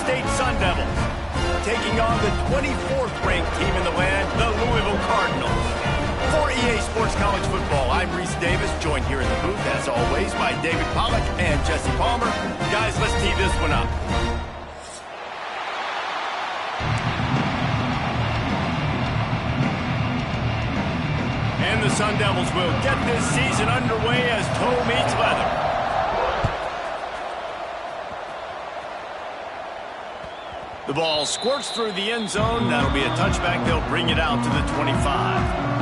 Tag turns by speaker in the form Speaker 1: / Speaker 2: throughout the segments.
Speaker 1: State Sun Devils, taking on the 24th-ranked team in the land, the Louisville Cardinals. For EA Sports College Football, I'm Reese Davis, joined here in the booth, as always, by David Pollack and Jesse Palmer. Guys, let's tee this one up. And the Sun Devils will get this season underway as toe meets leather. The ball squirts through the end zone. That'll be a touchback. They'll bring it out to the 25.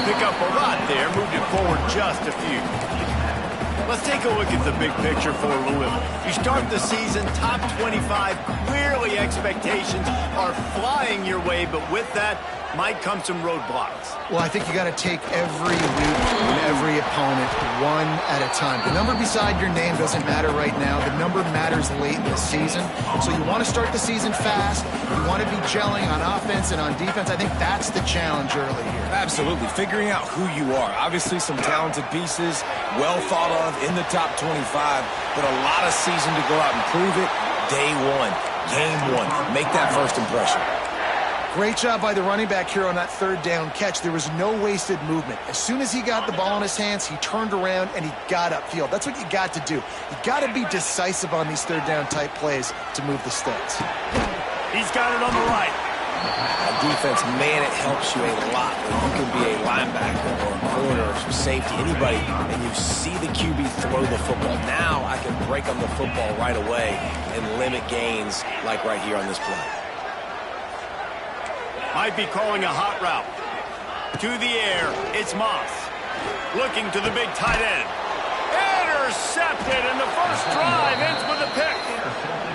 Speaker 1: Pick up a lot there, moved it forward just a few. Let's take a look at the big picture for Louisville. You start the season top 25, clearly expectations are flying your way, but with that might come some roadblocks.
Speaker 2: Well, I think you got to take every week and every opponent one at a time. The number beside your name doesn't matter right now. The number matters late in the season. So you want to start the season fast. You want to be gelling on offense and on defense. I think that's the challenge early here.
Speaker 3: Absolutely. Figuring out who you are. Obviously some talented pieces, well thought of in the top 25, but a lot of season to go out and prove it. Day one, game one. Make that first impression.
Speaker 2: Great job by the running back here on that third down catch. There was no wasted movement. As soon as he got the ball in his hands, he turned around and he got upfield. That's what you got to do. You got to be decisive on these third down type plays to move the sticks.
Speaker 1: He's got it on the right.
Speaker 3: A defense, man, it helps you a lot when you can be a linebacker or a corner or some safety, anybody, and you see the QB throw the football. Now I can break on the football right away and limit gains like right here on this play.
Speaker 1: Might be calling a hot route. To the air, it's Moss. Looking to the big tight end. Intercepted, and the first drive ends with a pick.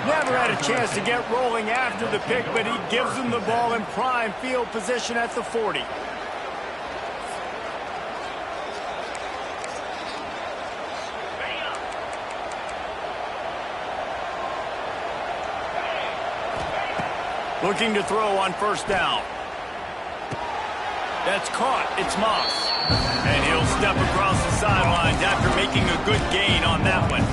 Speaker 1: Never had a chance to get rolling after the pick, but he gives them the ball in prime field position at the 40. Looking to throw on first down. That's caught. It's Moss. And he'll step across the sidelines after making a good gain on that one.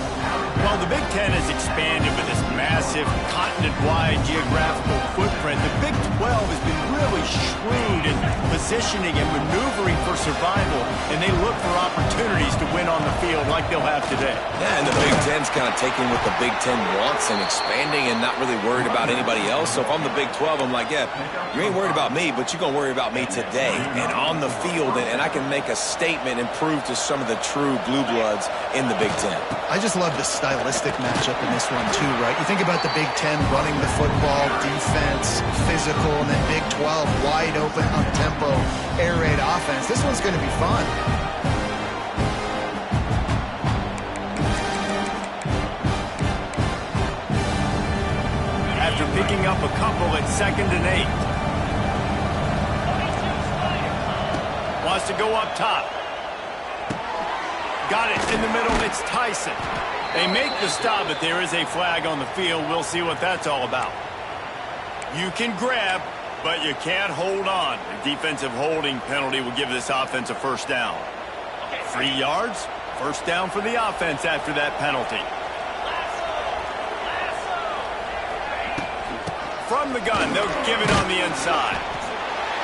Speaker 1: While the Big Ten has expanded with this massive continent-wide geographical footprint, the Big 12 has been really shrewd in positioning and maneuvering for survival, and they look for opportunities to win on the field like they'll have today.
Speaker 3: Yeah, and the Big Ten's kind of taking what the Big Ten wants and expanding and not really worried about anybody else. So if I'm the Big 12, I'm like, yeah, you ain't worried about me, but you're going to worry about me today and on the field, and I can make a statement and prove to some of the true blue bloods in the Big Ten.
Speaker 2: I just love the stylistic matchup in this one too, right? You think about the Big Ten running the football, defense, physical, and then Big 12 wide open, up-tempo, air raid offense. This one's going to be fun.
Speaker 1: After picking up a couple at 2nd and 8. Wants to go up top. Got it in the middle. It's Tyson. They make the stop, but there is a flag on the field. We'll see what that's all about. You can grab, but you can't hold on. A defensive holding penalty will give this offense a first down. 3 yards, first down for the offense after that penalty. From the gun, they'll give it on the inside.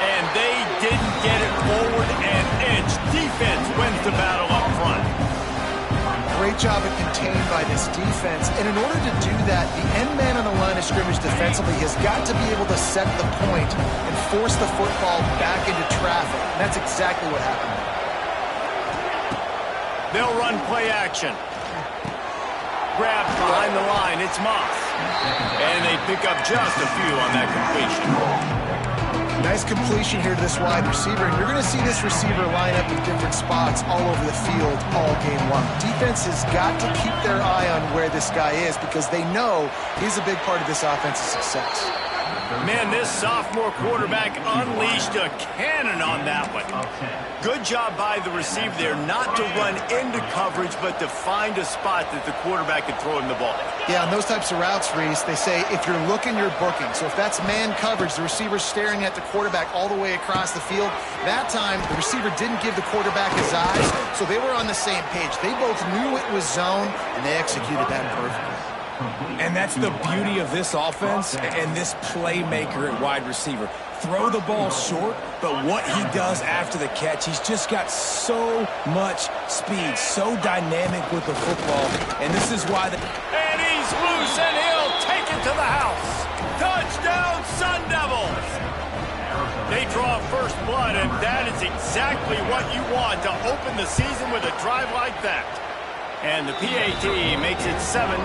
Speaker 1: And they didn't get it forward an inch. Defense wins the battle up front.
Speaker 2: Great job of contained by this defense. And in order to do that, the end man on the line of scrimmage defensively has got to be able to set the point and force the football back into traffic. And that's exactly what happened.
Speaker 1: They'll run play action. Grabbed behind the line. It's Moss. And they pick up just a few on that completion.
Speaker 2: Nice completion here to this wide receiver, and you're going to see this receiver line up in different spots all over the field all game long. Defense has got to keep their eye on where this guy is because they know he's a big part of this offense's success.
Speaker 1: Man, this sophomore quarterback unleashed a cannon on that one. Good job by the receiver there not to run into coverage, but to find a spot that the quarterback could throw him the ball.
Speaker 2: Yeah, on those types of routes, Reese, they say if you're looking, you're booking. So if that's man coverage, the receiver's staring at the quarterback all the way across the field. That time, the receiver didn't give the quarterback his eyes, so they were on the same page. They both knew it was zone, and they executed that perfectly.
Speaker 3: And that's the beauty of this offense and this playmaker at wide receiver. Throw the ball short, but what he does after the catch, he's just got so much speed, so dynamic with the football. And this is why
Speaker 1: And he's loose, and he'll take it to the house. Touchdown, Sun Devils! They draw first blood, and that is exactly what you want to open the season with a drive like that. And the PAT makes it 7-0.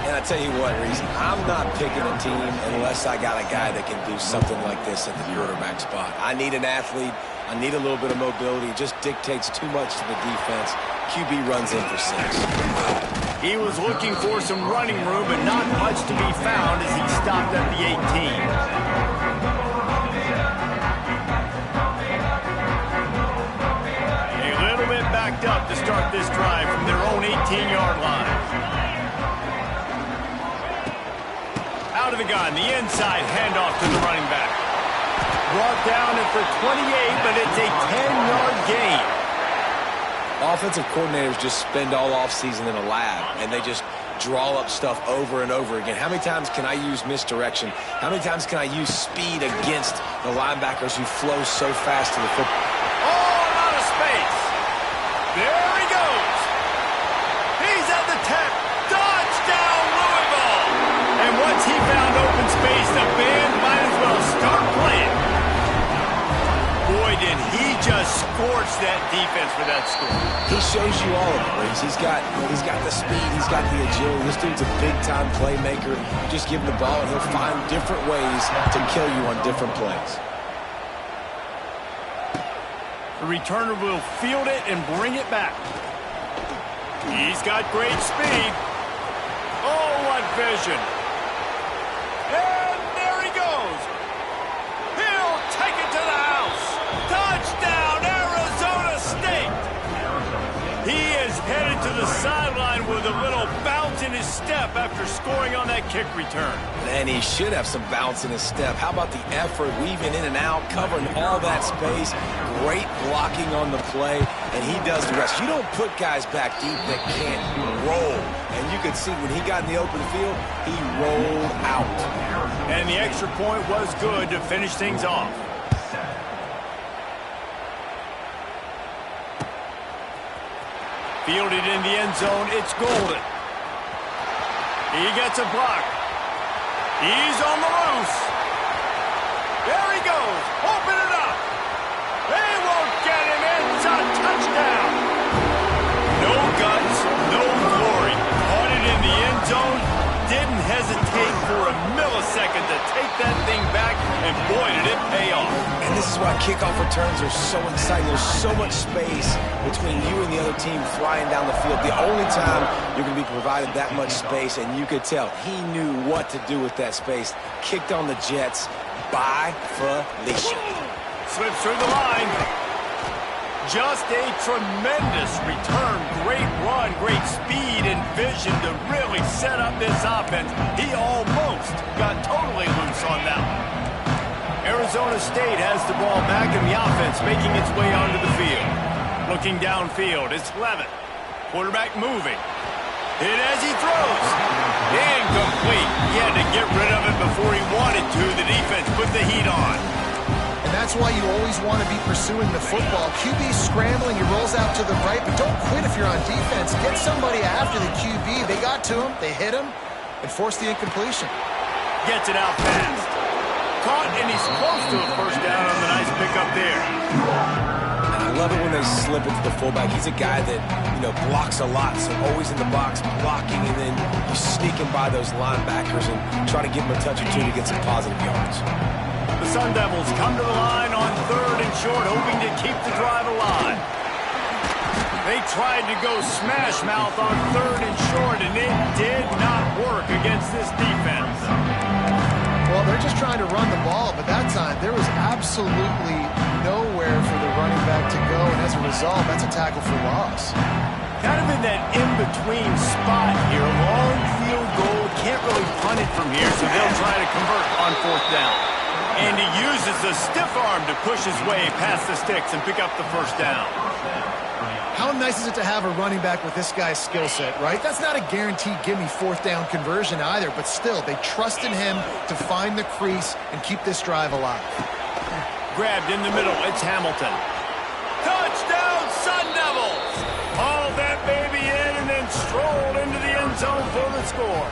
Speaker 3: And I tell you what, Reese, I'm not picking a team unless I got a guy that can do something like this at the quarterback spot. I need an athlete. I need a little bit of mobility. It just dictates too much to the defense. QB runs in for 6.
Speaker 1: He was looking for some running room, but not much to be found as he stopped at the 18. Backed up to start this drive from their own 18-yard line. Out of the gun, the inside handoff to the running back. Brought down at the 28, but it's a 10-yard gain.
Speaker 3: Offensive coordinators just spend all offseason in a lab, and they just draw up stuff over and over again. How many times can I use misdirection? How many times can I use speed against the linebackers who flow so fast to the football?
Speaker 1: Oh, out of space. There he goes. He's at the 10. Touchdown, Louisville. And once he found open space, the band might as well start playing. Boy, did he just scorch that defense for that score.
Speaker 3: He shows you all of it, Reese. He's got the speed. He's got the agility. This dude's a big-time playmaker. Just give him the ball, and he'll find different ways to kill you on different plays.
Speaker 1: The returner will field it and bring it back. He's got great speed. Oh, what vision. And there he goes. He'll take it to the house. Touchdown, Arizona State. He is headed to the sideline with a little bounce in his step after scoring on that kick return.
Speaker 3: And he should have some bounce in his step. How about the effort, weaving in and out, covering all that space, great blocking on the play, and he does the rest. You don't put guys back deep that can't roll. And you could see when he got in the open field, he rolled out.
Speaker 1: And the extra point was good to finish things off. Fielded in the end zone, it's Golden. He gets a block. He's on the loose. There he goes. Open it up. They won't get him in. It's a touchdown. No guts, no glory. Caught it in the end zone. Didn't hesitate for a millisecond to take that thing back, and boy, did it pay off.
Speaker 3: And this is why kickoff returns are so exciting. There's so much space between you and the other team flying down the field. The only time you're going to be provided that much space, and you could tell he knew what to do with that space. Kicked on the Jets by Felicia.
Speaker 1: Slips through the line. Just a tremendous return. Great run, great speed and vision to really set up this offense. He almost got totally loose on that one. Arizona State has the ball back in the offense, making its way onto the field. Looking downfield, it's Levitt. Quarterback moving. Hit as he throws. Incomplete. He had to get rid of it before he wanted to. The defense put the heat on.
Speaker 2: And that's why you always want to be pursuing the football. QB scrambling, he rolls out to the right, but don't quit if you're on defense. Get somebody after the QB. They got to him, they hit him, and forced the incompletion.
Speaker 1: Gets it out fast. Caught, and he's close to a first down on the nice pickup there.
Speaker 3: And I love it when they slip it to the fullback. He's a guy that, blocks a lot, so always in the box blocking, and then you sneak him by those linebackers and try to give him a touch or two to get some positive yards.
Speaker 1: The Sun Devils come to the line on 3rd and short, hoping to keep the drive alive. They tried to go smash mouth on 3rd and short, and it did not work against this defense.
Speaker 2: Well, they're just trying to run the ball, but that time there was absolutely nowhere for the running back to go, and as a result, that's a tackle for loss.
Speaker 1: Kind of in that in-between spot here. Long field goal, can't really punt it from here, so they'll try to convert on 4th down. And he uses the stiff arm to push his way past the sticks and pick up the 1st down.
Speaker 2: How nice is it to have a running back with this guy's skill set, right? That's not a guaranteed gimme 4th down conversion either, but still, they trust in him to find the crease and keep this drive alive.
Speaker 1: Grabbed in the middle, it's Hamilton. Touchdown, Sun Devils! Hauled that baby in and then strolled into the end zone for the score.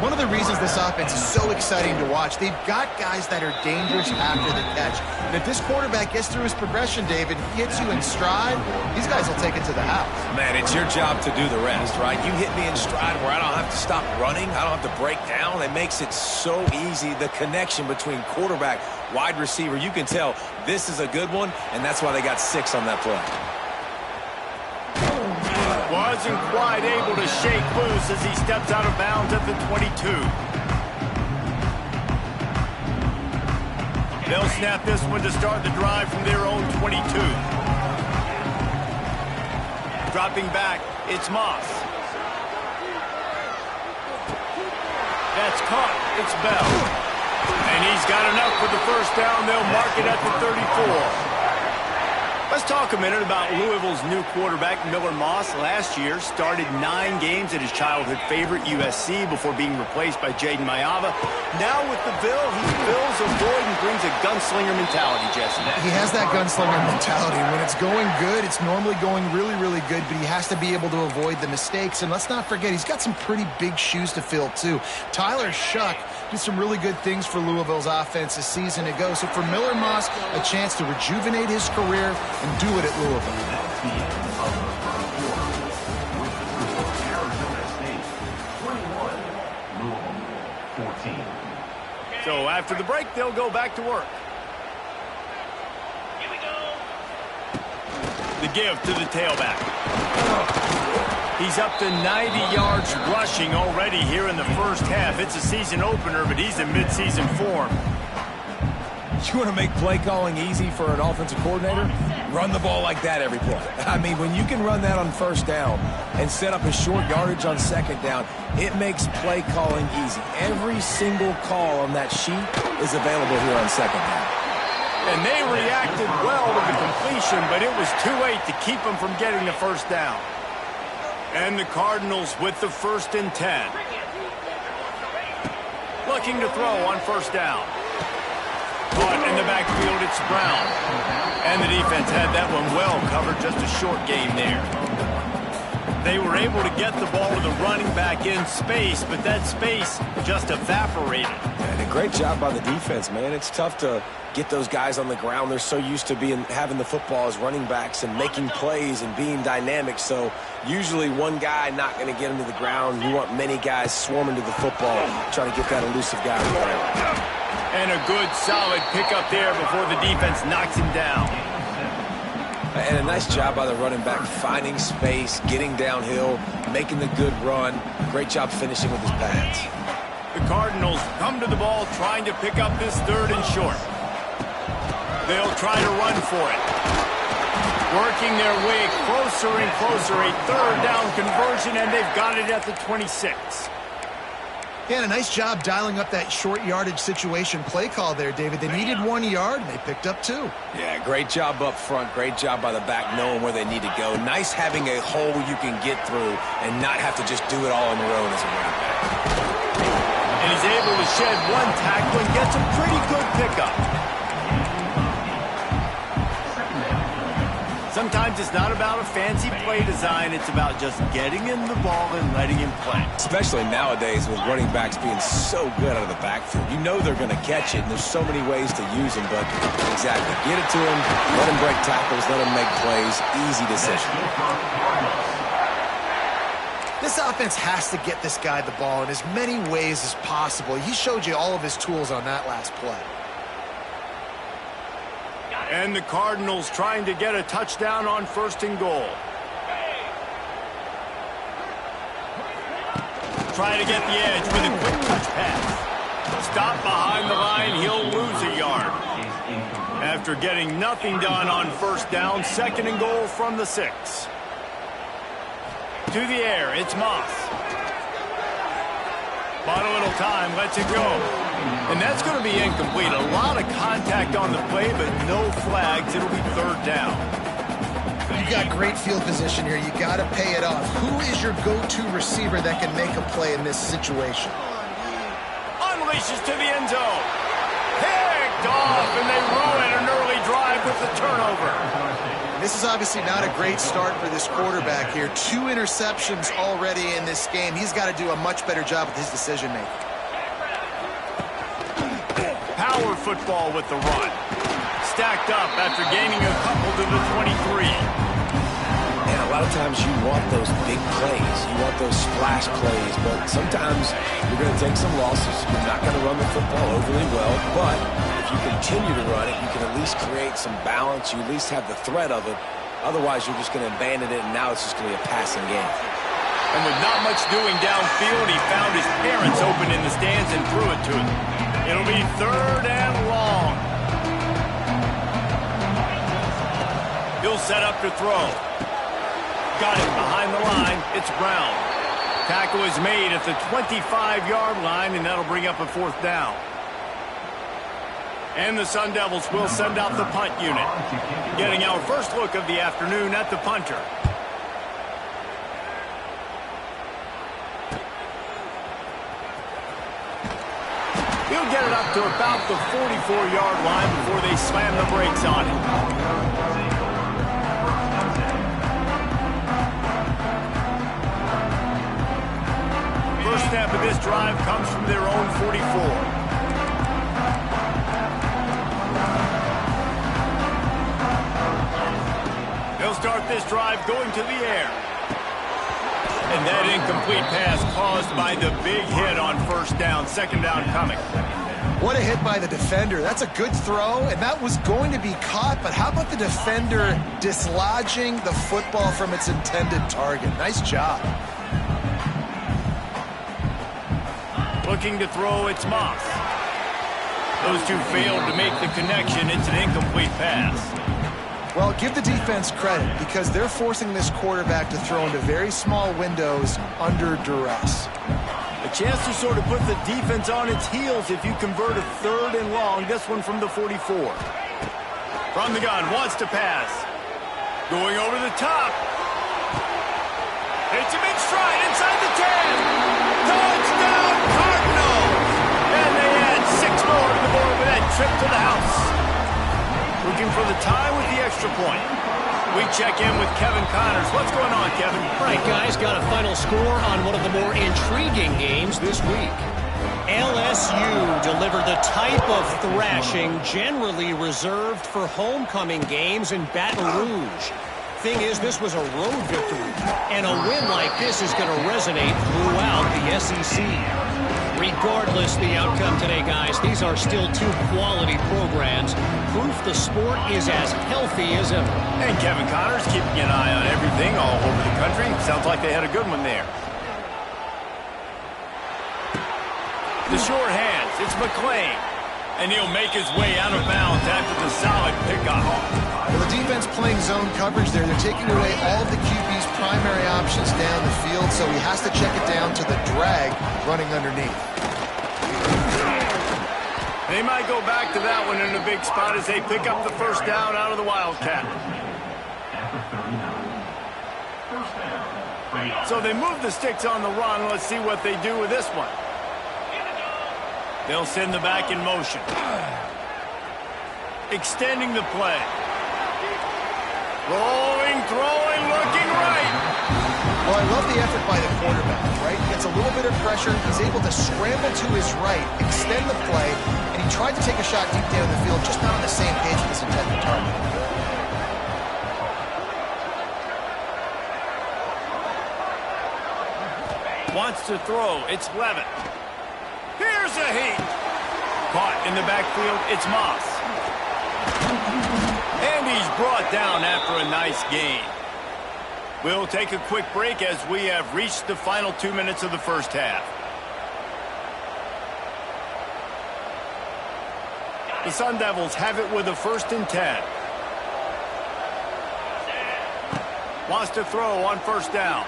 Speaker 2: One of the reasons this offense is so exciting to watch, they've got guys that are dangerous after the catch. And if this quarterback gets through his progression, David, he hits you in stride, these guys will take it to the house.
Speaker 3: Man, it's your job to do the rest, right? You hit me in stride where I don't have to stop running. I don't have to break down. It makes it so easy. The connection between quarterback, wide receiver, you can tell this is a good one, and that's why they got 6 on that play.
Speaker 1: Wasn't quite able to shake loose as he steps out of bounds at the 22. They'll snap this one to start the drive from their own 22. Dropping back, it's Moss. That's caught, it's Bell. And he's got enough for the 1st down. They'll mark it at the 34. Let's talk a minute about Louisville's new quarterback, Miller Moss. Last year, started 9 games at his childhood favorite, USC, before being replaced by Jaden Maiava. Now with the Bill, he fills a void and brings a gunslinger mentality, Jesse.
Speaker 2: He has that gunslinger mentality. When it's going good, it's normally going really, really good, but he has to be able to avoid the mistakes. And let's not forget, he's got some pretty big shoes to fill, too. Tyler Shuck did some really good things for Louisville's offense a season ago. So for Miller Moss, a chance to rejuvenate his career and do it at Louisville.
Speaker 1: So after the break, they'll go back to work. The give to the tailback. He's up to 90 yards rushing already here in the 1st half. It's a season opener, but he's in midseason form.
Speaker 3: You want to make play calling easy for an offensive coordinator? Run the ball like that every play. I mean, when you can run that on 1st down and set up a short yardage on 2nd down, it makes play calling easy. Every single call on that sheet is available here on 2nd down.
Speaker 1: And they reacted well to the completion, but it was too late to keep them from getting the 1st down. And the Cardinals with the 1st and 10. Looking to throw on 1st down. Caught in the backfield, it's Brown. And the defense had that one well covered, just a short game there. They were able to get the ball to the running back in space, but that space just evaporated.
Speaker 3: And a great job by the defense, man. It's tough to get those guys on the ground. They're so used to having the football as running backs and making plays and being dynamic. So usually one guy not going to get him to the ground. You want many guys swarming to the football, trying to get that elusive guy on the ground.
Speaker 1: And a good, solid pickup there before the defense knocks him down.
Speaker 3: And a nice job by the running back, finding space, getting downhill, making the good run. Great job finishing with his pads.
Speaker 1: The Cardinals come to the ball trying to pick up this 3rd and short. They'll try to run for it. Working their way closer and closer. A 3rd down conversion, and they've got it at the 26.
Speaker 2: Yeah, and a nice job dialing up that short yardage situation play call there, David. They needed 1 yard, and they picked up 2.
Speaker 3: Yeah, great job up front. Great job by the back knowing where they need to go. Nice having a hole you can get through and not have to just do it all on your own as a running back.
Speaker 1: And he's able to shed 1 tackle and gets a pretty good pickup. Sometimes it's not about a fancy play design. It's about just getting him the ball and letting him play.
Speaker 3: Especially nowadays with running backs being so good out of the backfield. You know they're going to catch it, and there's so many ways to use them. But exactly, get it to him, let him break tackles, let him make plays. Easy decision.
Speaker 2: This offense has to get this guy the ball in as many ways as possible. He showed you all of his tools on that last play.
Speaker 1: And the Cardinals trying to get a touchdown on 1st and goal. Trying to get the edge with a quick touch pass. Stop behind the line, he'll lose a yard. After getting nothing done on 1st down, 2nd and goal from the 6. To the air, it's Moss. Bought a little time, lets it go. And that's going to be incomplete. A lot of contact on the play, but no flags. It'll be 3rd down.
Speaker 2: You got great field position here. You got to pay it off. Who is your go-to receiver that can make a play in this situation?
Speaker 1: Unleashes to the end zone. Picked off, and they ruin an early drive with the turnover.
Speaker 2: This is obviously not a great start for this quarterback here. 2 interceptions already in this game. He's got to do a much better job with his decision-making.
Speaker 1: Power football with the run. Stacked up after gaining a couple to the 23.
Speaker 3: And a lot of times you want those big plays. You want those splash plays. But sometimes you're going to take some losses. You're not going to run the football overly well. But if you continue to run it, you can at least create some balance. You at least have the threat of it. Otherwise, you're just going to abandon it, and now it's just going to be a passing game.
Speaker 1: And with not much doing downfield, he found his parents open in the stands and threw it to them. It'll be 3rd and long. He'll set up to throw. Got it behind the line. It's Brown. Tackle is made at the 25-yard line, and that'll bring up a 4th down. And the Sun Devils will send out the punt unit. Getting our first look of the afternoon at the punter. He'll get it up to about the 44-yard line before they slam the brakes on it. First snap of this drive comes from their own 44. They'll start this drive going to the air. And that incomplete pass caused by the big hit on 1st down. 2nd down coming.
Speaker 2: What a hit by the defender. That's a good throw, and that was going to be caught, but how about the defender dislodging the football from its intended target? Nice job.
Speaker 1: Looking to throw, it's Moss. Those two failed to make the connection. It's an incomplete pass.
Speaker 2: Well, give the defense credit because they're forcing this quarterback to throw into very small windows under duress.
Speaker 1: A chance to sort of put the defense on its heels if you convert a 3rd and long. This one from the 44. From the gun, wants to pass. Going over the top. Hits him in stride inside the 10. Touchdown Cardinals! And they add 6 more to the board with that trip to the house. Looking for the tie with the extra point. We check in with Kevin Connors. What's going on, Kevin?
Speaker 4: All right, guys, got a final score on one of the more intriguing games this week. LSU delivered the type of thrashing generally reserved for homecoming games in Baton Rouge. Thing is, this was a road victory, and a win like this is going to resonate throughout the SEC. Regardless the outcome today, guys, these are still 2 quality programs. Proof the sport is as healthy as ever.
Speaker 1: And Kevin Connors keeping an eye on everything all over the country. Sounds like they had a good one there. The short hands, it's McClain. And he'll make his way out of bounds after the solid pickup.
Speaker 2: Well, the defense playing zone coverage there. They're taking away all of the QB's primary options down the field, so he has to check it down to the drag running underneath.
Speaker 1: They might go back to that one in a big spot as they pick up the 1st down out of the Wildcat. So they move the sticks on the run. Let's see what they do with this one. They'll send the back in motion. Extending the play. Rolling, throwing, looking right.
Speaker 2: Well, I love the effort by the quarterback, right? He gets a little bit of pressure. He's able to scramble to his right, extend the play, and he tried to take a shot deep down the field, just not on the same page with his intended target.
Speaker 1: Wants to throw. It's Levitt. Here's a heat. Caught in the backfield. It's Moss. brought down after a nice gain. We'll take a quick break as we have reached the final 2 minutes of the first half. The Sun Devils have it with a 1st and 10. Wants to throw on 1st down.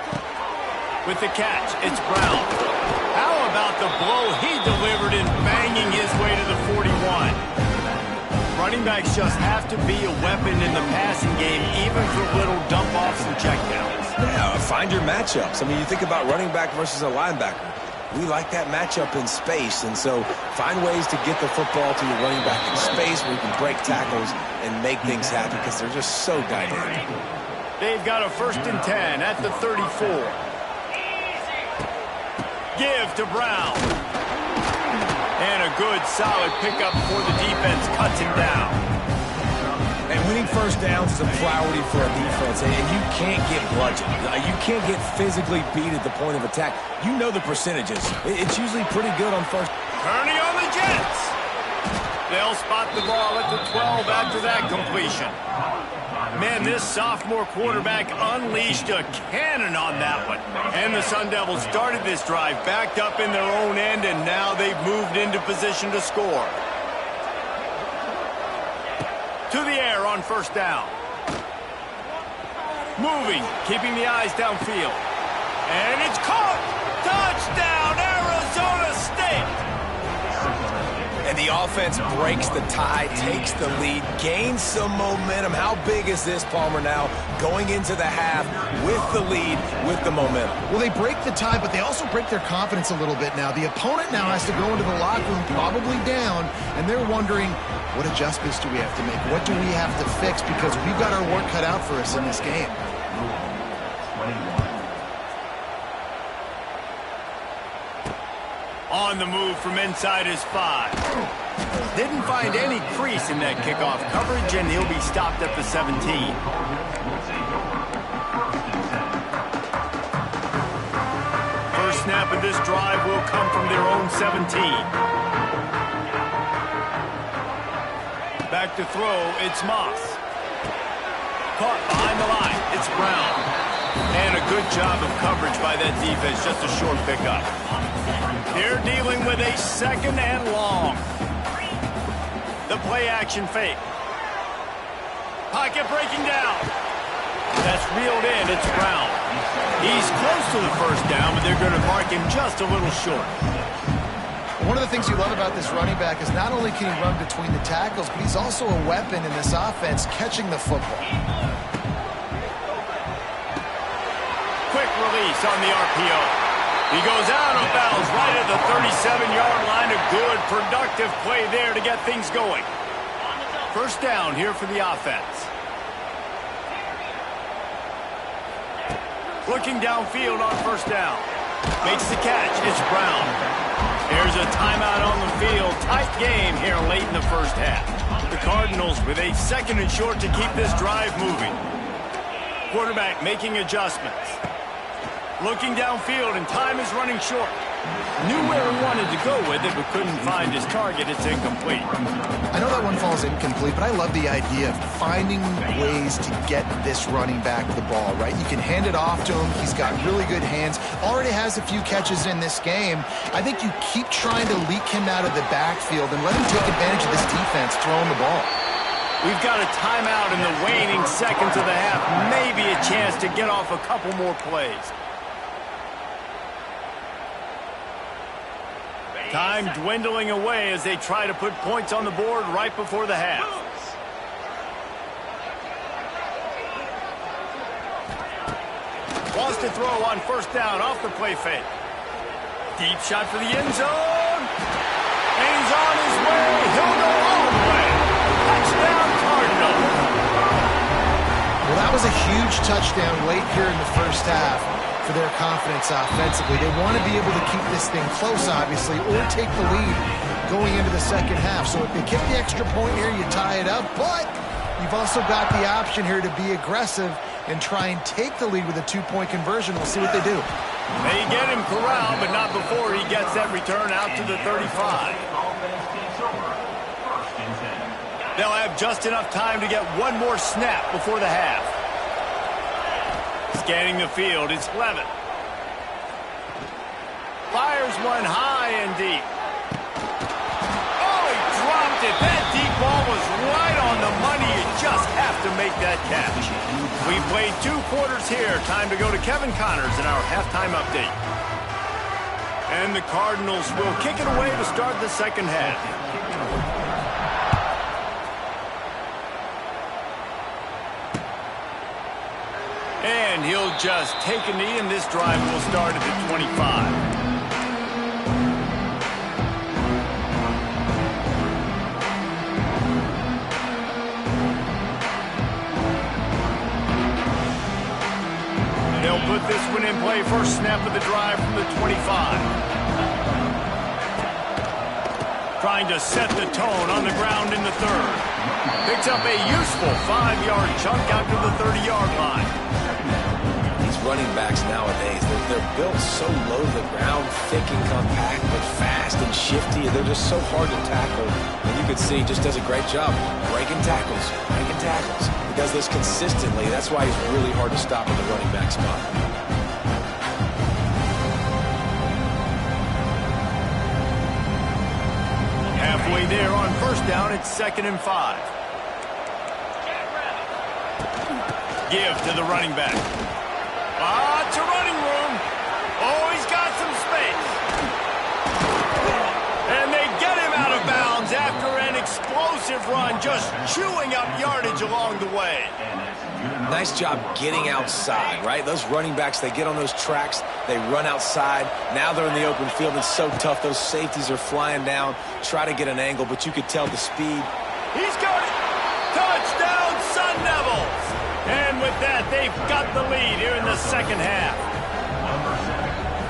Speaker 1: With the catch, it's Brown. How about the blow he delivered in banging his way to the 41? Running backs just have to be a weapon in the passing game, even for little dump-offs and checkdowns.
Speaker 3: Yeah, find your matchups. I mean, you think about running back versus a linebacker. We like that matchup in space, and so find ways to get the football to your running back in space where you can break tackles and make things happen because they're just so dynamic.
Speaker 1: They've got a 1st and 10 at the 34. Give to Brown. And a good, solid pickup before the defense cuts him down.
Speaker 3: And winning 1st downs is a priority for a defense, and you can't get bludgeoned. You can't get physically beat at the point of attack. You know the percentages. It's usually pretty good on 1st.
Speaker 1: Turning on the Jets. They'll spot the ball at the 12 after that completion. Man, this sophomore quarterback unleashed a cannon on that one. And the Sun Devils started this drive backed up in their own end, and now they've moved into position to score. To the air on 1st down. Moving, keeping the eyes downfield. And it's caught! Touchdown, Arizona State!
Speaker 3: And the offense breaks the tie, takes the lead, gains some momentum. How big is this, Palmer, now going into the half with the lead, with the momentum?
Speaker 2: Well, they break the tie, but they also break their confidence a little bit now. The opponent now has to go into the locker room, probably down, and they're wondering, what adjustments do we have to make? What do we have to fix? Because we've got our work cut out for us in this game.
Speaker 1: On the move from inside his 5. Didn't find any crease in that kickoff coverage, and he'll be stopped at the 17. First snap of this drive will come from their own 17. Back to throw, it's Moss. Caught behind the line, it's Brown. And a good job of coverage by that defense, just a short pickup. They're dealing with a 2nd and long. The play action fake. Pocket breaking down. That's reeled in, it's Brown. He's close to the 1st down, but they're going to mark him just a little short.
Speaker 2: One of the things you love about this running back is not only can he run between the tackles, but he's also a weapon in this offense catching the football.
Speaker 1: Quick release on the RPO. He goes out of bounds right at the 37-yard line. A good, productive play there to get things going. 1st down here for the offense. Looking downfield on 1st down. Makes the catch. It's Brown. There's a timeout on the field. Tight game here late in the first half. The Cardinals with a 2nd and short to keep this drive moving. Quarterback making adjustments. Looking downfield, and time is running short. Knew where he wanted to go with it, but couldn't find his target. It's incomplete.
Speaker 2: I know that one falls incomplete, but I love the idea of finding ways to get this running back the ball, right? You can hand it off to him. He's got really good hands. Already has a few catches in this game. I think you keep trying to leak him out of the backfield and let him take advantage of this defense throwing the ball.
Speaker 1: We've got a timeout in the waning seconds of the half. Maybe a chance to get off a couple more plays. Time dwindling away as they try to put points on the board right before the half. Wants to throw on 1st down off the play fake. Deep shot for the end zone. And he's on his way. He'll go all the way. Touchdown, Cardinals.
Speaker 2: Well, that was a huge touchdown late here in the first half for their confidence offensively. They want to be able to keep this thing close, obviously, or take the lead going into the second half. So if they kick the extra point here, you tie it up, but you've also got the option here to be aggressive and try and take the lead with a 2-point conversion. We'll see what they do.
Speaker 1: They get him corralled, but not before he gets that return out to the 35. They'll have just enough time to get one more snap before the half. Scanning the field, it's Levitt. Fires one high and deep. Oh, he dropped it. That deep ball was right on the money. You just have to make that catch. We played 2 quarters here. Time to go to Kevin Connors in our halftime update. And the Cardinals will kick it away to start the second half. And he'll just take a knee, and this drive will start at the 25. They'll put this one in play. First snap of the drive from the 25. Trying to set the tone on the ground in the third. Picks up a useful 5-yard chunk out to the 30-yard line.
Speaker 3: These running backs nowadays, they're built so low to the ground, thick and compact, but fast and shifty. They're just so hard to tackle. And you can see he just does a great job breaking tackles, breaking tackles. He does this consistently. That's why he's really hard to stop in the running back spot.
Speaker 1: Halfway there on first down, it's 2nd and 5. Give to the running back. To running room. Oh, he's got some space. And they get him out of bounds after an explosive run, just chewing up yardage along the way.
Speaker 3: Nice job getting outside, right? Those running backs, they get on those tracks, they run outside. Now they're in the open field. It's so tough. Those safeties are flying down, try to get an angle, but you could tell the speed.
Speaker 1: He's got it. Touchdown, Sun Devils. And with that, they've got the lead here in the second half.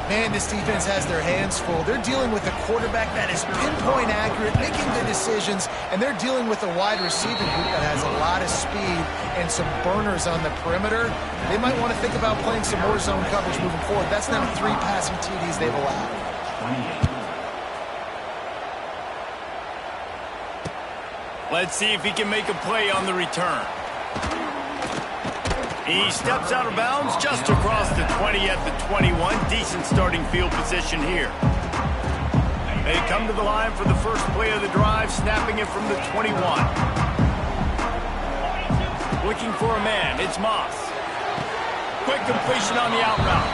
Speaker 2: Man, this defense has their hands full. They're dealing with a quarterback that is pinpoint accurate, making good decisions, and they're dealing with a wide receiving group that has a lot of speed and some burners on the perimeter. They might want to think about playing some more zone coverage moving forward. That's now 3 passing TDs they've allowed.
Speaker 1: Let's see if he can make a play on the return. He steps out of bounds just across the 20 at the 21. Decent starting field position here. They come to the line for the first play of the drive, snapping it from the 21. Looking for a man, it's Moss. Quick completion on the out route.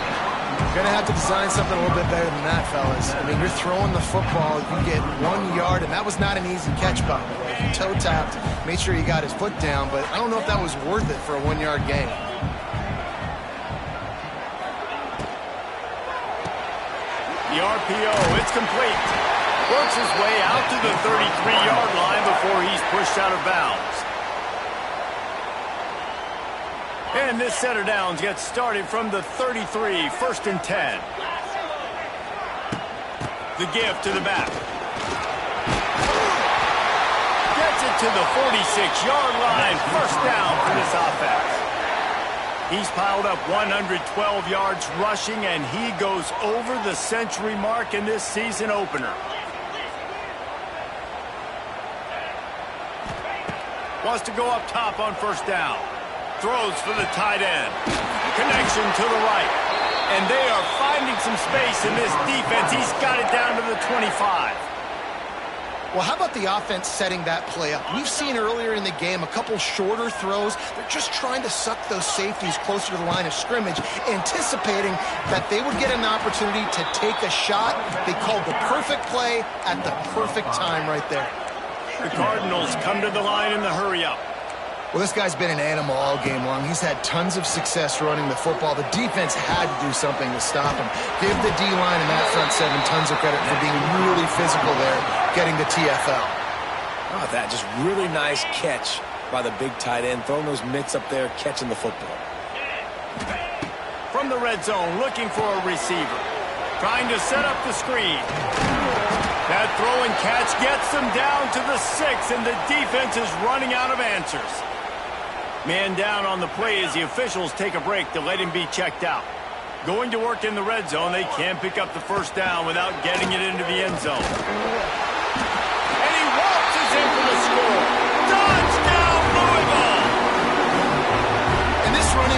Speaker 2: You're going to have to design something a little bit better than that, fellas. I mean, you're throwing the football, you get 1 yard, and that was not an easy catch, by the way. He toe tapped, made sure he got his foot down, but I don't know if that was worth it for a 1-yard gain.
Speaker 1: The RPO, it's complete. Works his way out to the 33-yard line before he's pushed out of bounds. And this set of downs gets started from the 33, 1st and 10. The give to the back. Gets it to the 46-yard line. First down for this offense. He's piled up 112 yards rushing, and he goes over the century mark in this season opener. Wants to go up top on first down. Throws for the tight end. Connection to the right. And they are finding some space in this defense. He's got it down to the 25.
Speaker 2: Well, how about the offense setting that play up? We've seen earlier in the game a couple shorter throws. They're just trying to suck those safeties closer to the line of scrimmage, anticipating that they would get an opportunity to take a shot. They called the perfect play at the perfect time right there.
Speaker 1: The Cardinals come to the line in the hurry-up.
Speaker 2: Well, this guy's been an animal all game long. He's had tons of success running the football. The defense had to do something to stop him. Give the D-line and that front seven tons of credit for being really physical there, getting the TFL.
Speaker 3: Oh, that just really nice catch by the big tight end, throwing those mitts up there, catching the football.
Speaker 1: From the red zone, looking for a receiver. Trying to set up the screen. That throw and catch gets them down to the 6, and the defense is running out of answers. Man down on the play as the officials take a break to let him be checked out. Going to work in the red zone, they can't pick up the first down without getting it into the end zone. And he waltzes in for the score.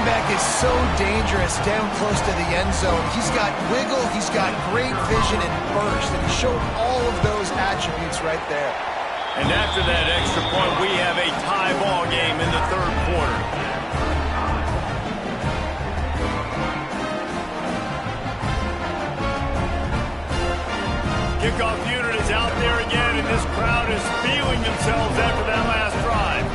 Speaker 2: linebacker is so dangerous down close to the end zone. He's got wiggle, he's got great vision and burst, and he showed all of those attributes right there.
Speaker 1: And after that extra point, we have a tie ball game in the third quarter. Kickoff unit is out there again, and this crowd is feeling themselves after that last drive.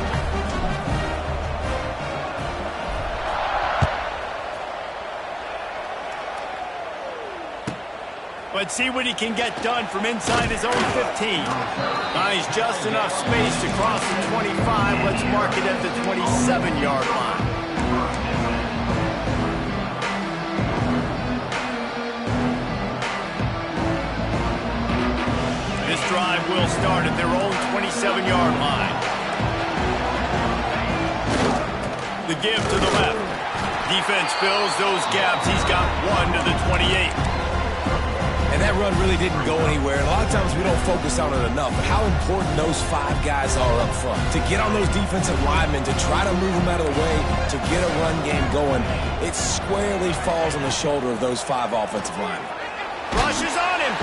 Speaker 1: Let's see what he can get done from inside his own 15. Finds just enough space to cross the 25. Let's mark it at the 27-yard line. This drive will start at their own 27-yard line. The give to the left. Defense fills those gaps. He's got one to the 28.
Speaker 3: And that run really didn't go anywhere. And a lot of times we don't focus on it enough, but how important those 5 guys are up front. To get on those defensive linemen, to try to move them out of the way, to get a run game going, it squarely falls on the shoulder of those 5 offensive linemen.
Speaker 1: Rushes on him.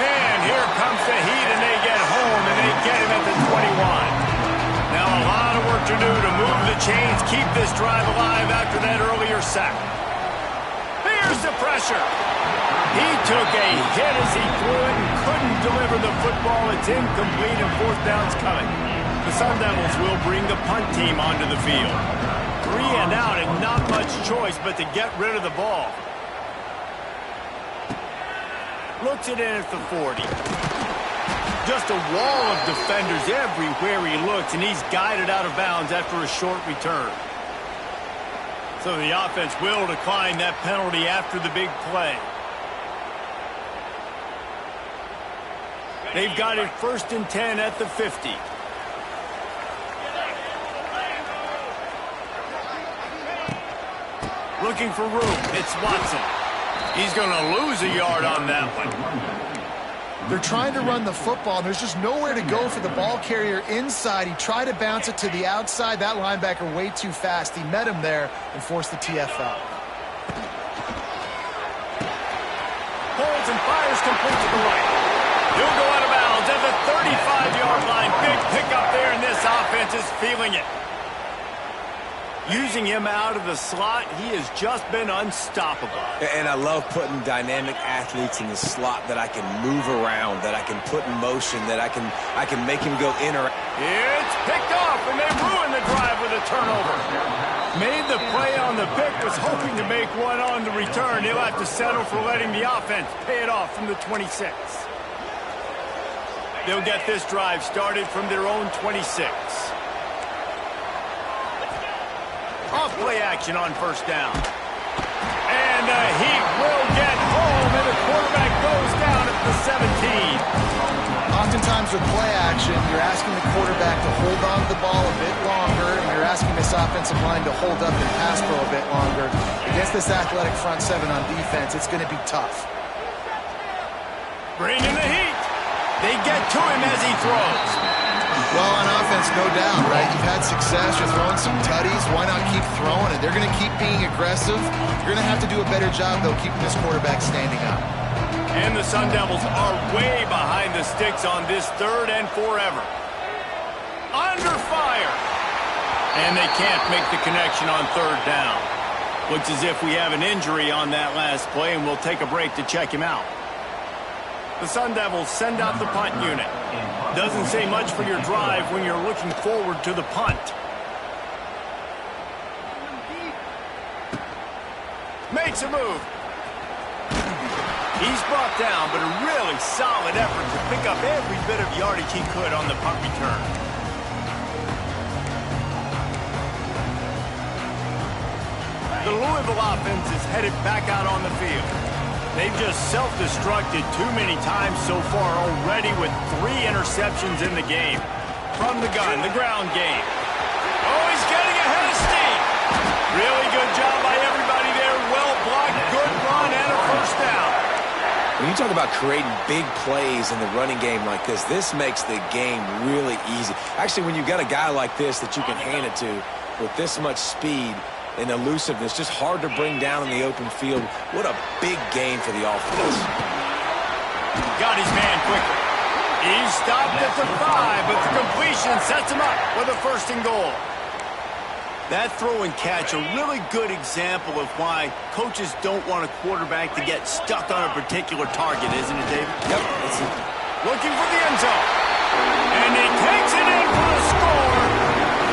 Speaker 1: And here comes the heat, and they get home, and they get him at the 21. Now a lot of work to do to move the chains, keep this drive alive after that earlier sack. Here's the pressure. He took a hit as he threw it and couldn't deliver the football. It's incomplete and fourth down's coming. The Sun Devils will bring the punt team onto the field. 3 and out and not much choice but to get rid of the ball. Looks it in at the 40. Just a wall of defenders everywhere he looks, and he's guided out of bounds after a short return. So the offense will decline that penalty after the big play. They've got it 1st and 10 at the 50. Looking for room. It's Watson. He's going to lose a yard on that one.
Speaker 2: They're trying to run the football, and there's just nowhere to go for the ball carrier inside. He tried to bounce it to the outside. That linebacker way too fast. He met him there and forced the TFL.
Speaker 1: Holds and fires complete to the right. He'll go out of bounds at the 35-yard line. Big pickup there, and this offense is feeling it. Using him out of the slot, he has just been unstoppable.
Speaker 3: And I love putting dynamic athletes in the slot that I can move around, that I can put in motion, that I can make him go in or out.
Speaker 1: It's picked off, and they ruin the drive with a turnover. Made the play on the pick, was hoping to make one on the return. He'll have to settle for letting the offense pay it off from the 26. They'll get this drive started from their own 26. Off play action on 1st down. And he will get home, and the quarterback goes down at the 17.
Speaker 2: Oftentimes with play action, you're asking the quarterback to hold on to the ball a bit longer, and you're asking this offensive line to hold up and pass pro a bit longer. Against this athletic front 7 on defense, it's going to be tough.
Speaker 1: Bring in the heat. They get to him as he throws.
Speaker 2: Well, on offense, no doubt, right? You've had success. You're throwing some tutties. Why not keep throwing it? They're going to keep being aggressive. You're going to have to do a better job, though, keeping this quarterback standing up.
Speaker 1: And the Sun Devils are way behind the sticks on this 3rd and forever. Under fire. And they can't make the connection on 3rd down. Looks as if we have an injury on that last play, and we'll take a break to check him out. The Sun Devils send out the punt unit. Doesn't say much for your drive when you're looking forward to the punt. Makes a move. He's brought down, but a really solid effort to pick up every bit of yardage he could on the punt return. The Louisville offense is headed back out on the field. They've just self-destructed too many times so far already with 3 interceptions in the game. From the gun, the ground game. Oh, he's getting ahead of steam. Really good job by everybody there. Well blocked, good run, and a 1st down.
Speaker 3: When you talk about creating big plays in the running game like this makes the game really easy. Actually, when you've got a guy like this that you can hand it to with this much speed, and elusiveness. Just hard to bring down in the open field. What a big game for the offense.
Speaker 1: Got his man quickly. He stopped at the 5, but the completion sets him up with a 1st and goal. That throw and catch, a really good example of why coaches don't want a quarterback to get stuck on a particular target, isn't it, David?
Speaker 3: Yep.
Speaker 1: Looking for the end zone. And he takes it in for the score.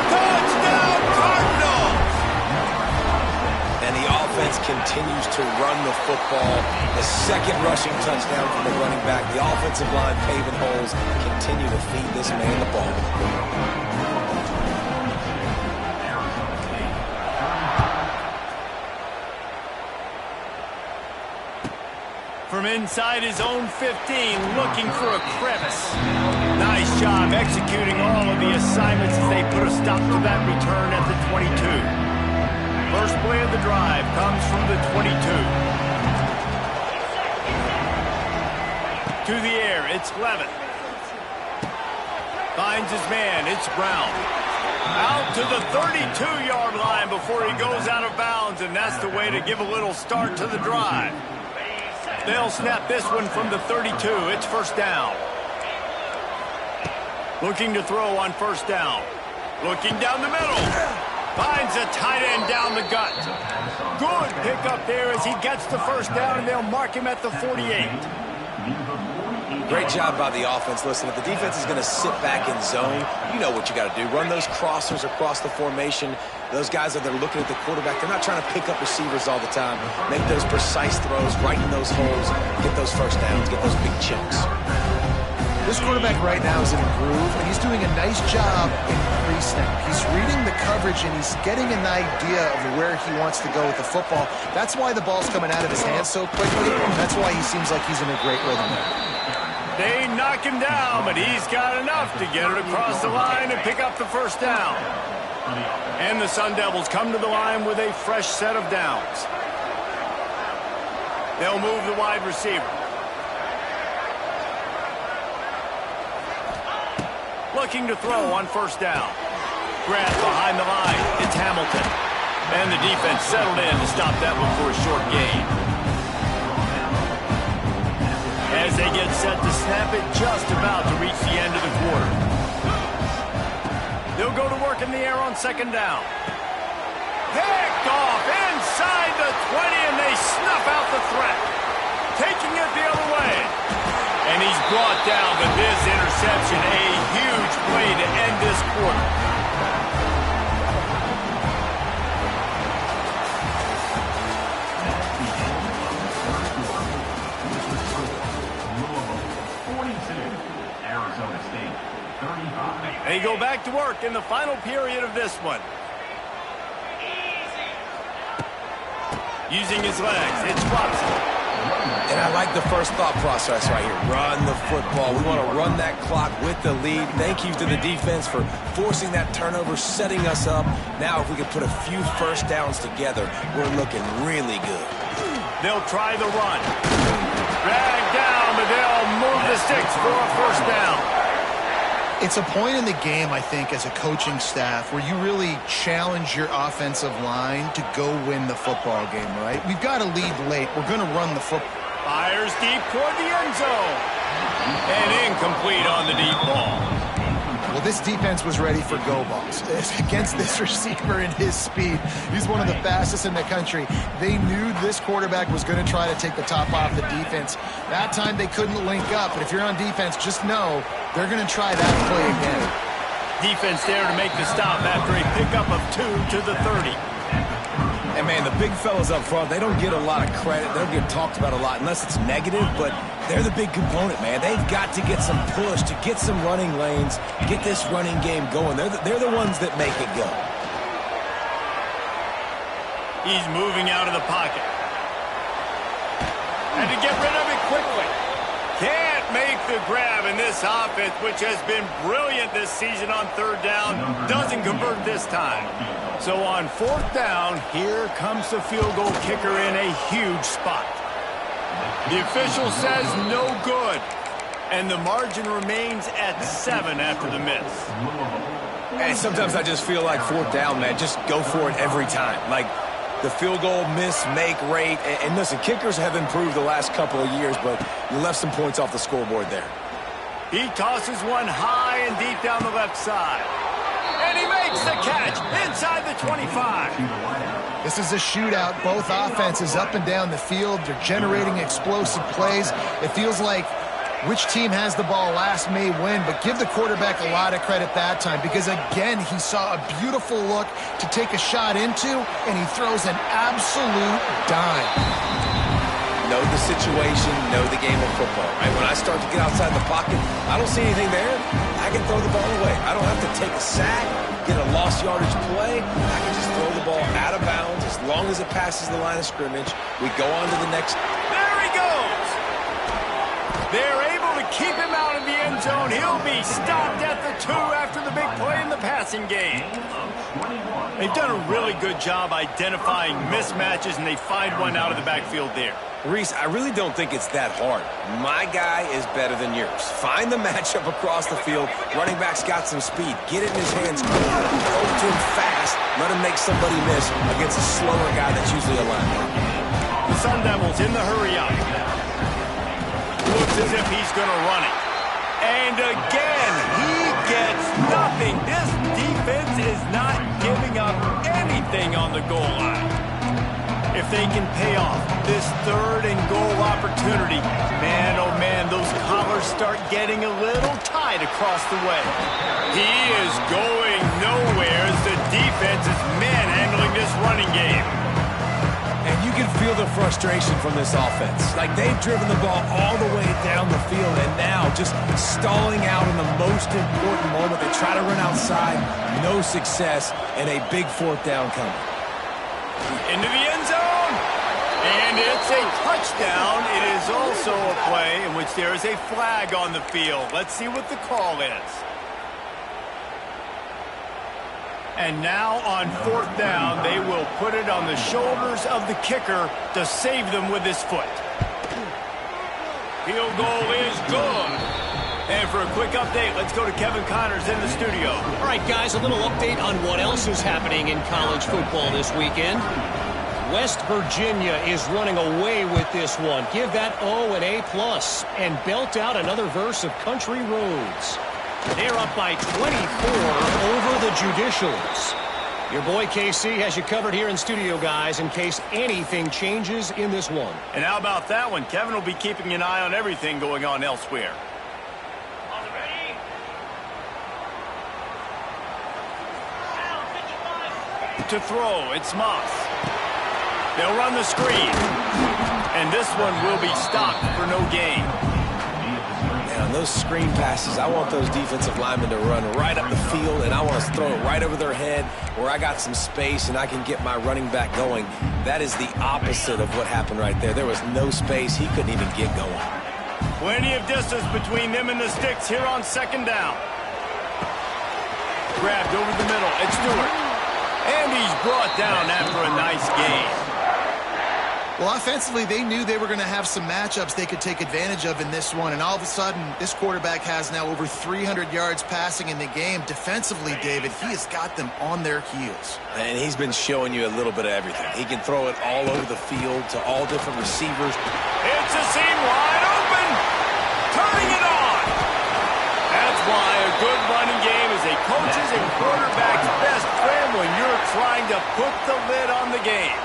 Speaker 1: Touchdown, Cardinals!
Speaker 3: And the offense continues to run the football. The 2nd rushing touchdown from the running back. The offensive line paving holes. Continue to feed this man the ball.
Speaker 1: From inside his own 15, looking for a crevice. Nice job executing all of the assignments as they put a stop to that return at the 22. First play of the drive comes from the 22. To the air, it's Levitt. Finds his man, it's Brown. Out to the 32-yard line before he goes out of bounds, and that's the way to give a little start to the drive. They'll snap this one from the 32. It's 1st down. Looking to throw on 1st down. Looking down the middle. Finds a tight end down the gut. Good pickup there as he gets the 1st down, and they'll mark him at the 48.
Speaker 3: Great job by the offense. Listen, if the defense is going to sit back in zone, you know what you got to do. Run those crossers across the formation. Those guys that are looking at the quarterback, they're not trying to pick up receivers all the time. Make those precise throws, right in those holes, get those 1st downs, get those big chunks.
Speaker 2: This quarterback right now is in a groove, and he's doing a nice job in pre-snap. He's reading the coverage, and he's getting an idea of where he wants to go with the football. That's why the ball's coming out of his hands so quickly. That's why he seems like he's in a great rhythm there.
Speaker 1: They knock him down, but he's got enough to get it across the line and pick up the 1st down. And the Sun Devils come to the line with a fresh set of downs. They'll move the wide receiver. Looking to throw on 1st down. Grab behind the line. It's Hamilton. And the defense settled in to stop that one for a short gain. As they get set to snap it, just about to reach the end of the quarter. They'll go to work in the air on 2nd down. Picked off inside the 20, and they snuff out the threat. Taking it the other way. And he's brought down with this interception. A huge play to end this quarter. They go back to work in the final period of this one. Using his legs, it's Watson.
Speaker 3: And I like the first thought process right here. Run the football. We want to run that clock with the lead. Thank you to the defense for forcing that turnover, setting us up. Now if we can put a few 1st downs together, we're looking really good.
Speaker 1: They'll try the run. Drag down, but they'll move the sticks for a 1st down.
Speaker 2: It's a point in the game, I think, as a coaching staff where you really challenge your offensive line to go win the football game, right? We've got to lead late. We're going to run the football.
Speaker 1: Fires deep toward the end zone. And incomplete on the deep ball.
Speaker 2: Well, this defense was ready for go balls. Against this receiver and his speed, he's one of the fastest in the country. They knew this quarterback was going to try to take the top off the defense. That time they couldn't link up, but if you're on defense, just know they're going to try that play again.
Speaker 1: Defense there to make the stop after a pickup of 2 to the 30.
Speaker 3: And, man, the big fellas up front, they don't get a lot of credit. They don't get talked about a lot unless it's negative, but they're the big component, man. They've got to get some push, to get some running lanes, get this running game going. They're the ones that make it go.
Speaker 1: He's moving out of the pocket. And to get rid of it quickly. Can't make the grab in this offense, which has been brilliant this season on 3rd down. Doesn't convert this time. So on 4th down, here comes the field goal kicker in a huge spot. The official says no good, and the margin remains at 7 after the miss.
Speaker 3: And sometimes I just feel like fourth down, man, just go for it every time. Like the field goal miss-make rate. And listen, kickers have improved the last couple of years, but you left some points off the scoreboard there.
Speaker 1: He tosses one high and deep down the left side. And he makes the catch inside the 25.
Speaker 2: This is a shootout. Both offenses up and down the field. They're generating explosive plays. It feels like which team has the ball last may win, but give the quarterback a lot of credit that time because, again, he saw a beautiful look to take a shot into, and he throws an absolute dime.
Speaker 3: Know the situation, know the game of football. Right? When I start to get outside the pocket, I don't see anything there. I can throw the ball away. I don't have to take a sack, get a lost yardage play. I can just throw the ball out of bounds as long as it passes the line of scrimmage. We go on to the next.
Speaker 1: There he goes. They're able to keep him out of the end zone. He'll be stopped at the 2 after the big play in the passing game. They've done a really good job identifying mismatches, and they find one out of the backfield there.
Speaker 3: Reese, I really don't think it's that hard. My guy is better than yours. Find the matchup across the field. Running back's got some speed. Get it in his hands. Throw it to him fast. Let him make somebody miss against a slower guy that's usually a linebacker.
Speaker 1: The Sun Devils in the hurry up. Looks as if he's going to run it. And again, he gets nothing. This defense is not giving up anything on the goal line. If they can pay off this 3rd and goal opportunity, man, oh man, those collars start getting a little tight across the way. He is going nowhere as the defense is manhandling this running game.
Speaker 3: And you can feel the frustration from this offense. Like they've driven the ball all the way down the field and now just stalling out in the most important moment. They try to run outside, no success, and a big 4th down coming.
Speaker 1: Into the end zone, and it's a touchdown. It is also a play in which there is a flag on the field. Let's see what the call is. And now on 4th down, they will put it on the shoulders of the kicker to save them with his foot. Field goal is good. And for a quick update, let's go to Kevin Connors in the studio.
Speaker 4: All right, guys, a little update on what else is happening in college football this weekend. West Virginia is running away with this one. Give that O an A+, and belt out another verse of Country Roads. They're up by 24 over the Judicials. Your boy KC has you covered here in studio, guys, in case anything changes in this one.
Speaker 1: And how about that one? Kevin will be keeping an eye on everything going on elsewhere. To throw, it's Moss. They'll run the screen. And this one will be stopped for no gain.
Speaker 3: Man, on those screen passes, I want those defensive linemen to run right up the field, and I want to throw it right over their head where I got some space and I can get my running back going. That is the opposite of what happened right there. There was no space. He couldn't even get going.
Speaker 1: Plenty of distance between them and the sticks here on 2nd down. Grabbed over the middle. It's Stewart. And he's brought down after a nice gain.
Speaker 2: Well, offensively, they knew they were going to have some matchups they could take advantage of in this one. And all of a sudden, this quarterback has now over 300 yards passing in the game. Defensively, David, he has got them on their heels.
Speaker 3: And he's been showing you a little bit of everything. He can throw it all over the field to all different receivers.
Speaker 1: It's a seam wide open. Turning it on. That's why a good running game is a coach's and quarterback's best friend when you're trying to put the lid on the game.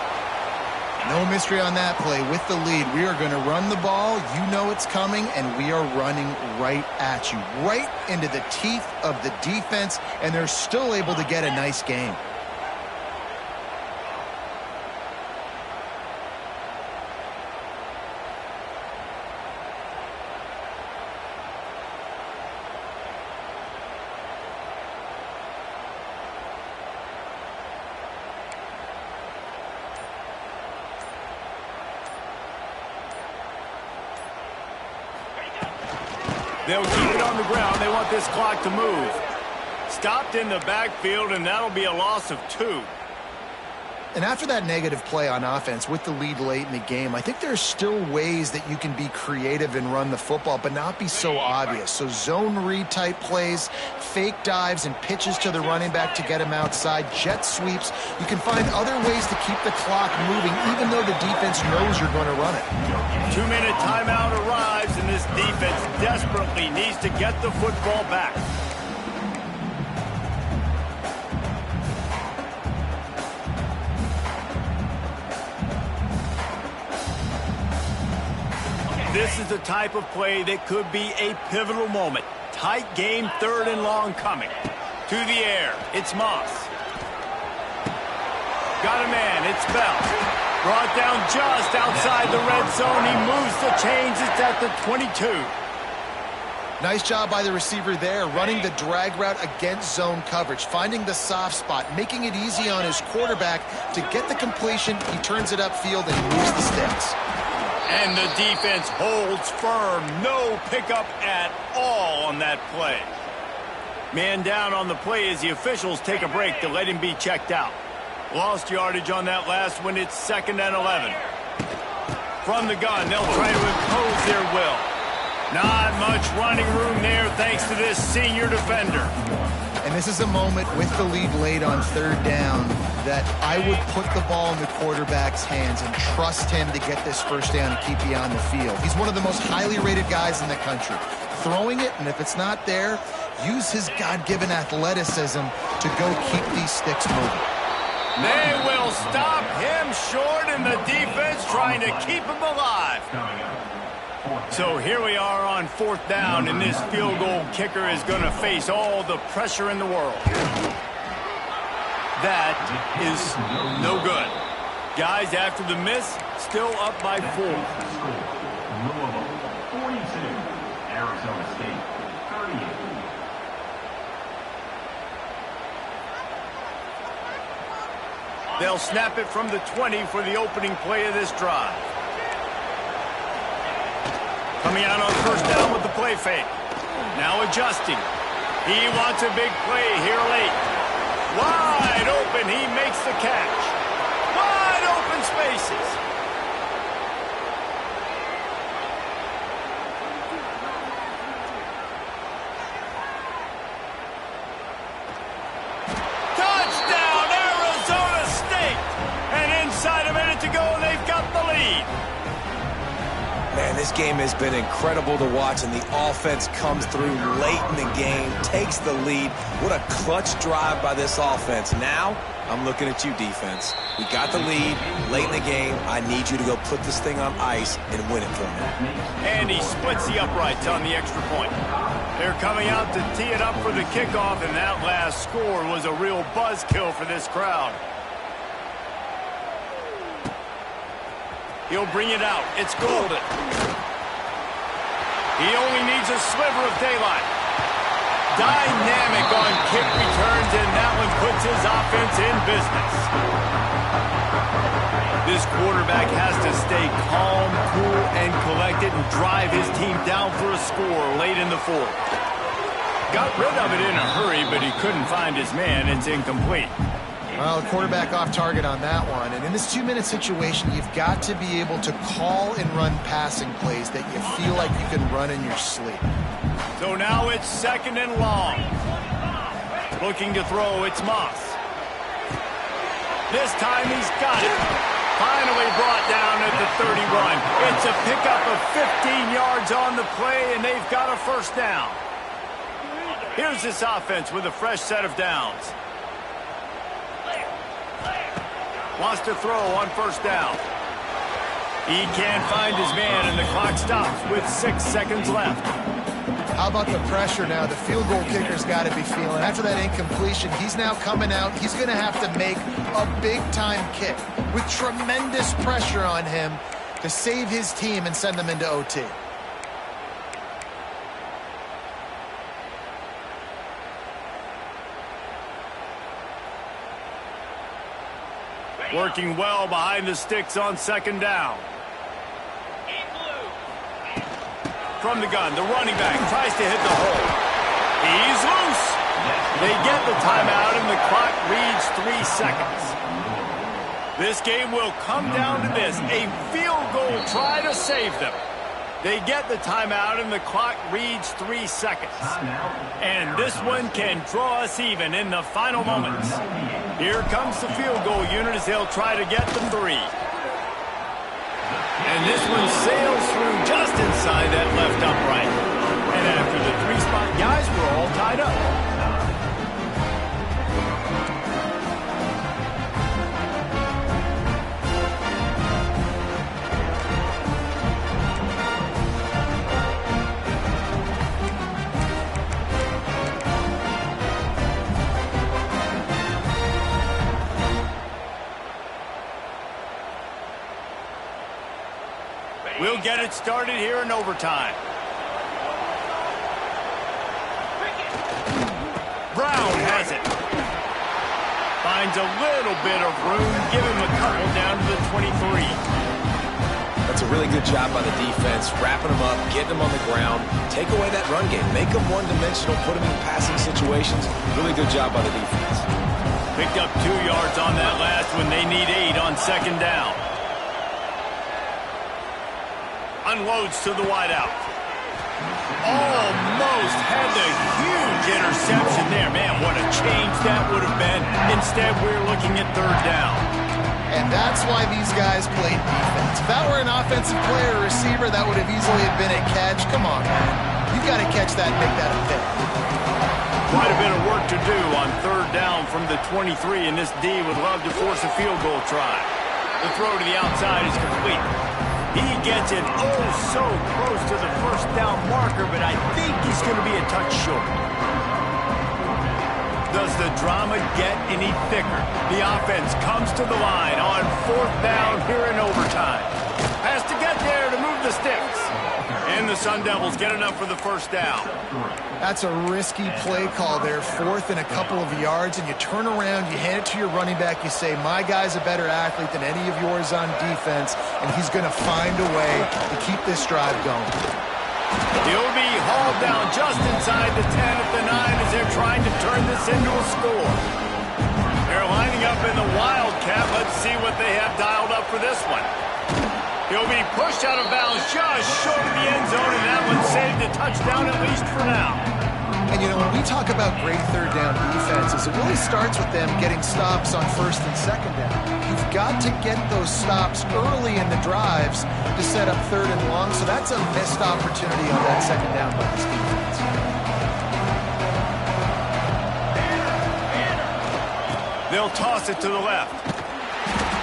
Speaker 2: No mystery on that play. With the lead, we are going to run the ball. You know it's coming, and we are running right at you, right into the teeth of the defense, and they're still able to get a nice game.
Speaker 1: They'll keep it on the ground. They want this clock to move. Stopped in the backfield, and that'll be a loss of 2.
Speaker 2: And after that negative play on offense with the lead late in the game, I think there's still ways that you can be creative and run the football, but not be so obvious. So zone read type plays, fake dives, and pitches to the running back to get him outside, jet sweeps. You can find other ways to keep the clock moving, even though the defense knows you're going to run it.
Speaker 1: 2-minute timeout arrives, and this defense desperately needs to get the football back. This is the type of play that could be a pivotal moment. Tight game, 3rd and long coming. To the air, it's Moss. Got a man, it's Bell. Brought down just outside the red zone. He moves the chains, it's at the 22.
Speaker 2: Nice job by the receiver there, running the drag route against zone coverage, finding the soft spot, making it easy on his quarterback to get the completion. He turns it upfield and he moves the sticks.
Speaker 1: And the defense holds firm. No pickup at all on that play. Man down on the play as the officials take a break to let him be checked out. Lost yardage on that last one. It's 2nd and 11. From the gun, they'll try to impose their will. Not much running room there thanks to this senior defender.
Speaker 2: And this is a moment with the lead late on 3rd down that I would put the ball in the quarterback's hands and trust him to get this 1st down and keep you on the field. He's one of the most highly rated guys in the country. Throwing it, and if it's not there, use his God-given athleticism to go keep these sticks moving.
Speaker 1: They will stop him short, and the defense trying to keep him alive. So here we are on 4th down, and this field goal kicker is going to face all the pressure in the world. That is no good. Guys, after the miss, still up by 4.
Speaker 5: Louisville, 42. Arizona State, 38.
Speaker 1: They'll snap it from the 20 for the opening play of this drive. Coming out on 1st down with the play fake. Now adjusting. He wants a big play here late. Wide open, he makes the catch. Wide open spaces. Touchdown, Arizona State! And inside a minute to go, they've got the lead.
Speaker 3: Man, this game has been incredible to watch, and the offense comes through late in the game, takes the lead. What a clutch drive by this offense. Now, I'm looking at you, defense. We got the lead late in the game. I need you to go put this thing on ice and win it for me.
Speaker 1: And he splits the uprights on the extra point. They're coming out to tee it up for the kickoff, and that last score was a real buzzkill for this crowd. He'll bring it out. It's Golden. He only needs a sliver of daylight. Dynamic on kick returns, and that one puts his offense in business. This quarterback has to stay calm, cool, and collected and drive his team down for a score late in the 4th. Got rid of it in a hurry, but he couldn't find his man. It's incomplete.
Speaker 2: Well, the quarterback off target on that one. And in this 2-minute situation, you've got to be able to call and run passing plays that you feel like you can run in your sleep.
Speaker 1: So now it's 2nd and long. Looking to throw, it's Moss. This time he's got it. Finally brought down at the 31. It's a pickup of 15 yards on the play, and they've got a 1st down. Here's this offense with a fresh set of downs. Wants to throw on 1st down. He can't find his man, and the clock stops with 6 seconds left.
Speaker 2: How about the pressure now? The field goal kicker's got to be feeling. After that incompletion, he's now coming out. He's going to have to make a big-time kick with tremendous pressure on him to save his team and send them into OT.
Speaker 1: Working well behind the sticks on 2nd down. From the gun, the running back tries to hit the hole. He's loose. They get the timeout, and the clock reads 3 seconds. This game will come down to this, a field goal try to save them. They get the timeout and the clock reads 3 seconds. And this one can draw us even in the final moments. Here comes the field goal unit as they'll try to get the 3. And this one sails through just inside that left upright. And after the 3-spot guys, we're all tied up. We'll get it started here in overtime. Brown has it. Finds a little bit of room. Give him a couple down to the 23.
Speaker 3: That's a really good job by the defense, wrapping them up, getting them on the ground, take away that run game, make them one-dimensional, put them in passing situations. Really good job by the defense.
Speaker 1: Picked up 2 yards on that last one. They need 8 on second down. Unloads to the wideout. Almost had the huge interception there. Man, what a change that would have been. Instead, we're looking at third down.
Speaker 2: And that's why these guys played defense. If that were an offensive player or receiver, that would have easily have been a catch. Come on, man. You've got to catch that and make that a pick.
Speaker 1: Quite a bit of work to do on third down from the 23, and this D would love to force a field goal try. The throw to the outside is complete. He gets it so close to the first down marker, but I think he's going to be a touch short. Does the drama get any thicker? The offense comes to the line on fourth down here in overtime. Has to get there to move the sticks. And the Sun Devils get enough for the first down.
Speaker 2: That's a risky play call there, 4th and a couple of yards, and you turn around, you hand it to your running back, you say, my guy's a better athlete than any of yours on defense, and he's going to find a way to keep this drive going.
Speaker 1: He'll be hauled down just inside the 10 at the 9 as they're trying to turn this into a score. They're lining up in the Wildcat. Let's see what they have dialed up for this one. He'll be pushed out of bounds just short of the end zone, and that one saved a touchdown at least for now.
Speaker 2: And, you know, when we talk about great third down defenses, it really starts with them getting stops on first and second down. You've got to get those stops early in the drives to set up third and long, so that's a missed opportunity on that second down by this defense.
Speaker 1: They'll toss it to the left.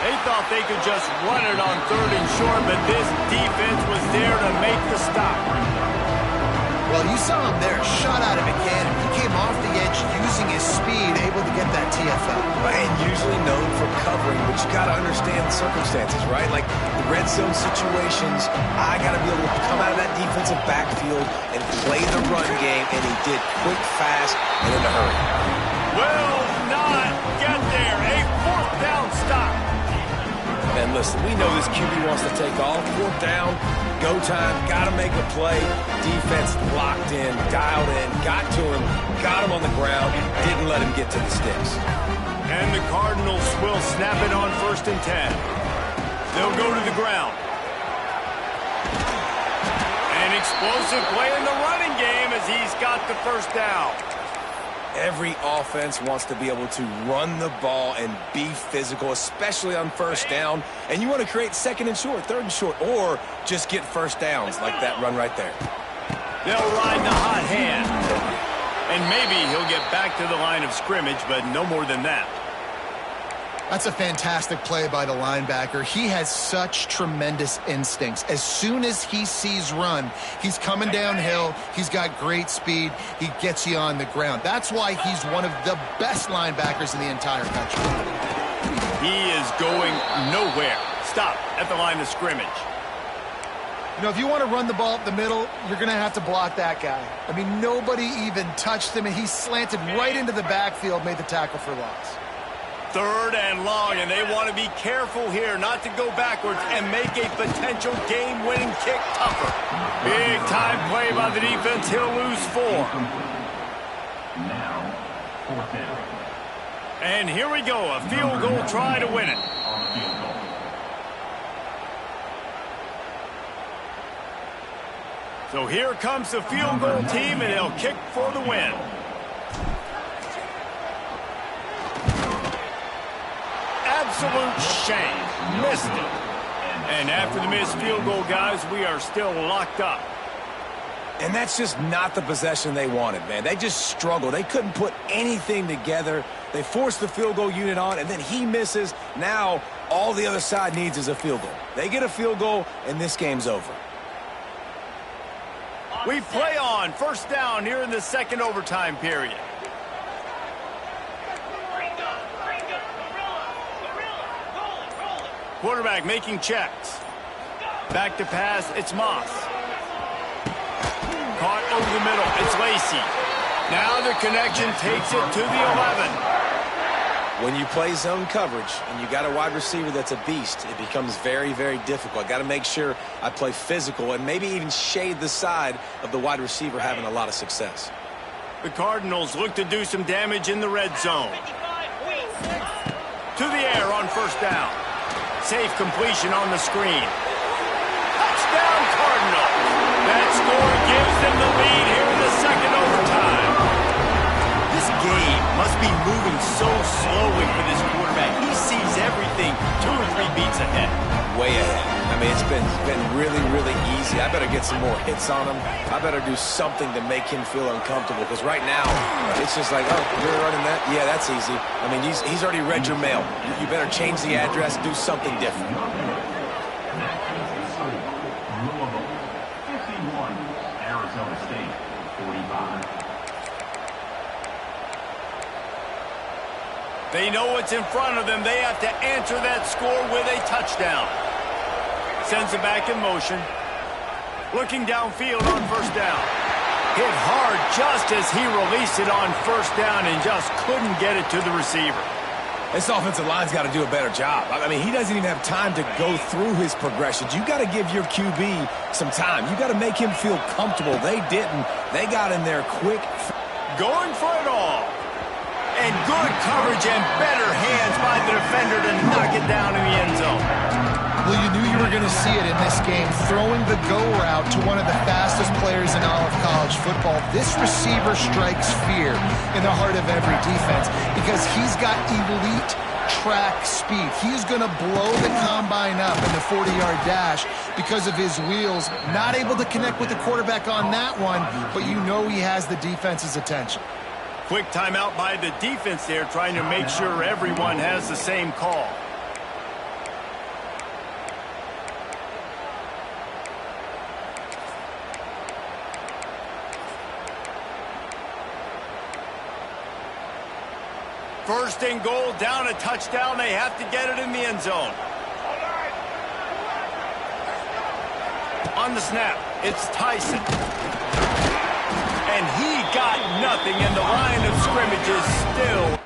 Speaker 1: They thought they could just run it on third and short, but this defense was there to make the stop.
Speaker 2: Well, you saw him there, shot out of a cannon. He came off the edge using his speed, able to get that TFL.
Speaker 3: Right, and usually known for covering, but you got to understand the circumstances, right? Like the red zone situations, I got to be able to come out of that defensive backfield and play the run game, and he did quick, fast, and in a hurry.
Speaker 1: Will not get there. A fourth down stop.
Speaker 3: And listen, we know this QB wants to take off. 4th down, go time, got to make a play. Defense locked in, dialed in, got to him, got him on the ground, didn't let him get to the sticks.
Speaker 1: And the Cardinals will snap it on 1st and 10. They'll go to the ground. An explosive play in the running game as he's got the first down.
Speaker 3: Every offense wants to be able to run the ball and be physical, especially on first down. And you want to create second and short, third and short, or just get first downs like that run right there.
Speaker 1: They'll ride the hot hand. And maybe he'll get back to the line of scrimmage, but no more than that.
Speaker 2: That's a fantastic play by the linebacker. He has such tremendous instincts. As soon as he sees run, he's coming downhill. He's got great speed. He gets you on the ground. That's why he's one of the best linebackers in the entire country.
Speaker 1: He is going nowhere. Stop at the line of scrimmage.
Speaker 2: You know, if you want to run the ball up the middle, you're going to have to block that guy. I mean, nobody even touched him, and he slanted right into the backfield, made the tackle for loss.
Speaker 1: 3rd and long, and they want to be careful here not to go backwards and make a potential game-winning kick tougher. Big-time play by the defense. He'll lose 4.
Speaker 5: Now, 4th down.
Speaker 1: And here we go, a field goal try to win it. So here comes the field goal team, and they'll kick for the win. Absolute shame. Missed it. And after the missed field goal, guys, we are still locked up.
Speaker 3: And that's just not the possession they wanted, man. They just struggled. They couldn't put anything together. They forced the field goal unit on, and then he misses. Now all the other side needs is a field goal. They get a field goal, and this game's over.
Speaker 1: We play on. First down here in the second overtime period. Quarterback making checks. Back to pass, it's Moss. Caught over the middle, it's Lacy. Now the connection takes it to the 11.
Speaker 3: When you play zone coverage and you got a wide receiver that's a beast, it becomes very, very difficult. Got to make sure I play physical and maybe even shade the side of the wide receiver having a lot of success.
Speaker 1: The Cardinals look to do some damage in the red zone. To the air on first down. Safe completion on the screen. Touchdown Cardinals. That score gives them the lead here in the second overtime. This game must be moving so slowly for this quarterback. He sees everything 2 or 3 beats ahead.
Speaker 3: Way ahead. I mean, it's been really, really easy. I better get some more hits on him. I better do something to make him feel uncomfortable, because right now it's just like, oh, you're running that? Yeah, that's easy. I mean, he's already read your mail. You better change the address, do something different.
Speaker 5: Louisville, 51, Arizona State, 45.
Speaker 1: They know what's in front of them. They have to answer that score with a touchdown. Sends it back in motion. Looking downfield on first down. Hit hard just as he released it on first down and just couldn't get it to the receiver.
Speaker 3: This offensive line's got to do a better job. I mean, he doesn't even have time to go through his progressions. You got to give your QB some time. You got to make him feel comfortable. They didn't. They got in there quick.
Speaker 1: Going for it all. And good coverage and better hands by the defender to knock it down in the end zone.
Speaker 2: Well, you knew you were going to see it in this game. Throwing the go route to one of the fastest players in all of college football. This receiver strikes fear in the heart of every defense because he's got elite track speed. He's going to blow the combine up in the 40-yard dash because of his wheels. Not able to connect with the quarterback on that one, but you know he has the defense's attention.
Speaker 1: Quick timeout by the defense there, trying to make sure everyone has the same call. First and goal, down a touchdown. They have to get it in the end zone. On the snap, it's Tyson. And he got nothing, and the line of scrimmage is still...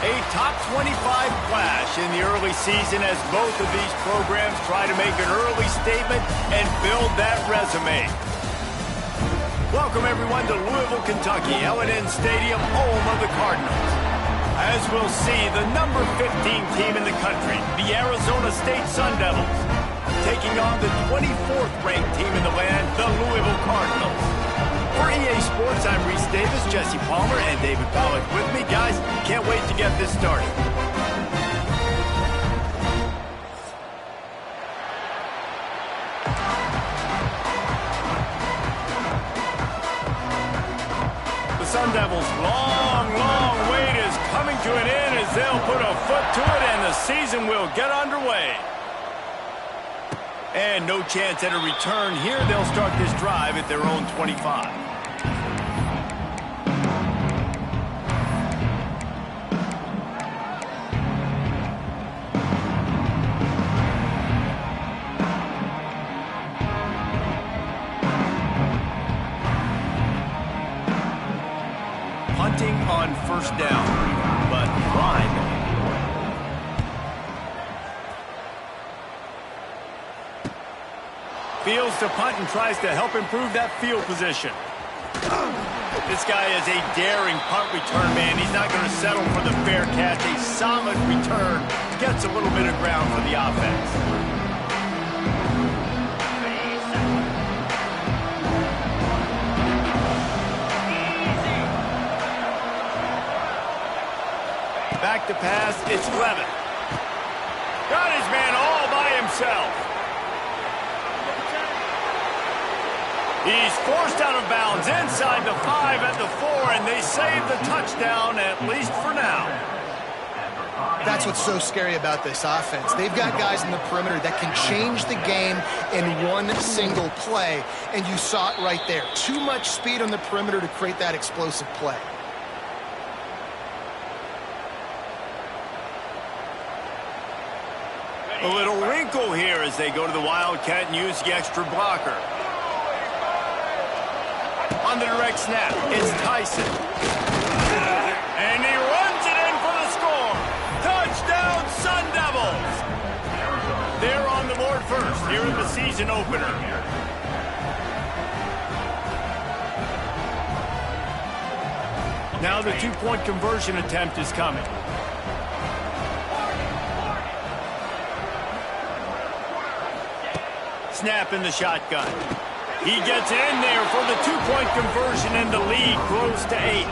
Speaker 1: A top 25 clash in the early season as both of these programs try to make an early statement and build that resume. Welcome, everyone, to Louisville, Kentucky, L&N Stadium, home of the Cardinals. As we'll see, the number 15 team in the country, the Arizona State Sun Devils, taking on the 24th-ranked team in the land, the Louisville Cardinals. For EA Sports, I'm Reese Davis, Jesse Palmer, and David Pollack with me. Guys, can't wait to get this started. The Sun Devils' long wait is coming to an end as they'll put a foot to it and the season will get underway. And no chance at a return here. They'll start this drive at their own 25. Punting on first down, but wide. Fields to punt and tries to help improve that field position. This guy is a daring punt return man. He's not going to settle for the fair catch. A solid return gets a little bit of ground for the offense. Back to pass, it's Levin. Got his man all by himself. He's forced out of bounds inside the 5 at the 4, and they save the touchdown, at least for now.
Speaker 2: That's what's so scary about this offense. They've got guys in the perimeter that can change the game in one single play, and you saw it right there. Too much speed on the perimeter to create that explosive play.
Speaker 1: A little wrinkle here as they go to the Wildcat and use the extra blocker. On the direct snap, it's Tyson. And he runs it in for the score. Touchdown, Sun Devils. They're on the board first here in the season opener. Now the two-point conversion attempt is coming. Snap in the shotgun. He gets it in there for the two-point conversion, and the lead grows to 8.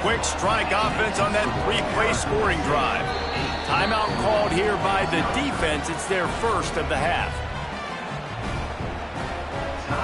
Speaker 1: Quick strike offense on that 3-play scoring drive. Timeout called here by the defense. It's their first of the half.